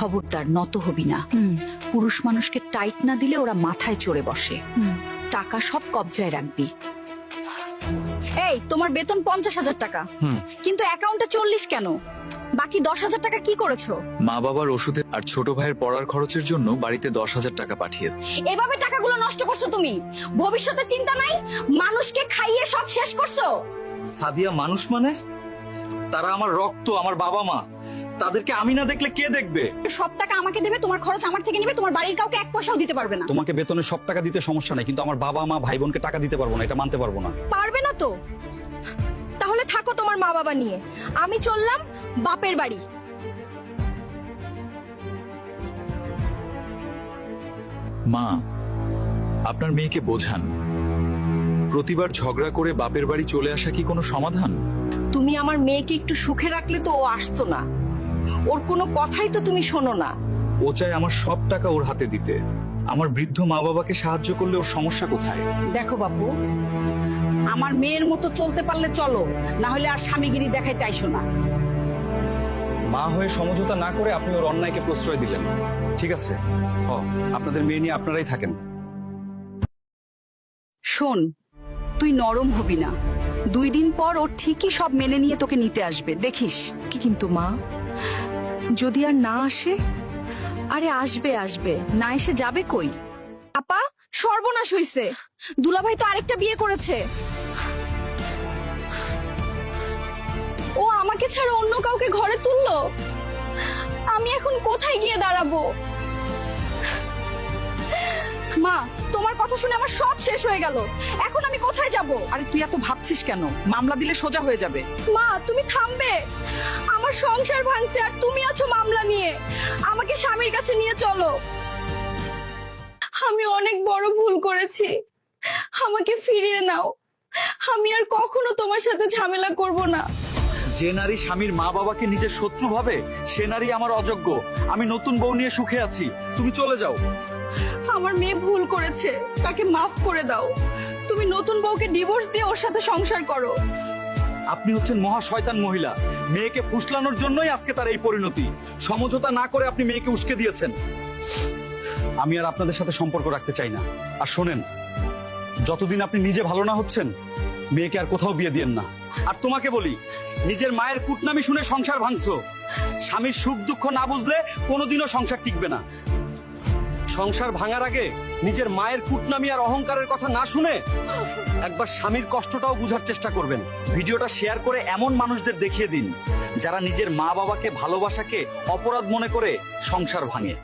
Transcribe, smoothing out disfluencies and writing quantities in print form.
খবরদার নত হবি না। পুরুষ মানুষকে টাইট না দিলে ওরা মাথায় চড়ে বসে। টাকা সব কবজায় রাখবি। এই তোমার বেতন 50,000 টাকা, কিন্তু অ্যাকাউন্টে 40 কেন? বাকি 10,000 টাকা কি করেছো? মা বাবার ওষুধে আর ছোট ভাইয়ের পড়ার খরচের জন্য বাড়িতে 10,000 টাকা পাঠিয়ে। এভাবে টাকাগুলো নষ্ট করছো তুমি, ভবিষ্যতে চিন্তা নাই? মানুষকে খাইয়ে সব শেষ করছো। সাদিয়া মানুষ মানে? তারা আমার রক্ত, আমার বাবা মা। তাদেরকে আমি না দেখলে কে দেখবে? সব টাকা আমাকে দেবে, তোমার খরচ আমার থেকে নেবে, তোমার বাড়ির কাউকে 1 পয়সাও দিতে পারবে না। তোমাকে বেতনের সব টাকা দিতে সমস্যা নাই, কিন্তু আমার বাবা মা ভাই বোনকে টাকা দিতে পারবো না, এটা মানতে পারবো না। পারবে না তো? তাহলে থাকো তোমার মা বাবা নিয়ে, আমি চললাম বাপের বাড়ি। মা, আপনার মেয়েকে বোঝান, প্রতিবার ঝগড়া করে বাপের বাড়ি চলে আসা কি কোনো সমাধান? তুমি আমার মেয়েকে একটু সুখে রাখলে তো ও আসতো না। ওর কোনো কথাই তো তুমি শোনো না। ও চায় আমার সব টাকা ওর হাতে দিতে। আমার বৃদ্ধ মা বাবাকে সাহায্য করলে ওর সমস্যা কোথায়? দেখো বাবু, আমার মেয়ের মতো চলতে পারলে চলো, না হলে আর স্বামীগিরি দেখাইতে আইসো না। মা হয়ে সমঝোতা না করে আপনি ওর অন্যায়কে প্রশ্রয় দিলেন। ঠিক আছে, আপনাদের মেয়ে নিয়ে আপনারাই থাকেন। শোন, তুই নরম হবি না। 2 দিন পর ও ঠিকই সব মেনে নিয়ে তোকে নিতে আসবে, দেখিস। কি কিন্তু মা, যদি আর না আসে? আরে আসবে আসবে, না এসে যাবে কই? আপা, সর্বনাশ হইছে, দুলাভাই তো আরেকটা বিয়ে করেছে। ও আমাকে ছাড়া অন্য কাউকে ঘরে তুললো। আমি এখন কোথায় গিয়ে দাঁড়াবো? মা, তোমার কথা শুনে আমার সব শেষ হয়ে গেল। এখন আমি কোথায় যাব? আরে তুই এত ভাবছিস কেন? মামলা দিলে সোজা হয়ে যাবে। মা, তুমি থামবে? আমার সংসার ভাঙছে আর তুমি আছো মামলা নিয়ে। আমাকে স্বামীর কাছে নিয়ে চলো। আমি অনেক বড় ভুল করেছি, আমাকে ফিরিয়ে নাও। আমি আর কখনো তোমার সাথে ঝামেলা করব না। যে নারী স্বামীর মা বাবাকে নিজের শত্রু ভাবে, সে নারী আমার অযোগ্য। আমি নতুন বউ নিয়ে সুখে আছি, তুমি চলে যাও। আমার মেয়ে ভুল করেছে, তাকে মাফ করে দাও। তুমি নতুন বউকে ডিভোর্স দিয়ে ওর সাথে সংসার করো। আপনি হচ্ছেন মহা শয়তান মহিলা। মেয়েকে ফুসলানোর জন্যই আজকে তার এই পরিণতি। সমঝোতা না করে আপনি মেয়েকে উস্কে দিয়েছেন। আমি আর আপনাদের সাথে সম্পর্ক রাখতে চাই না। আর শোনেন, যতদিন আপনি নিজে ভালো না হচ্ছেন, মেয়েকে আর কোথাও বিয়ে দিয়েন না। আর তোমাকে বলি, নিজের মায়ের কুটনামি শুনে সংসার ভাঙছো। স্বামীর সুখ দুঃখ না বুঝলে কোনোদিনও সংসার টিকবে না। সংসার ভাঙার আগে নিজের মায়ের কুটনামি আর অহংকারের কথা না শুনে একবার স্বামীর কষ্টটাও বুঝার চেষ্টা করবেন। ভিডিওটা শেয়ার করে এমন মানুষদের দেখিয়ে দিন যারা নিজের মা বাবাকে, ভালোবাসাকে অপরাধ মনে করে সংসার ভাঙে।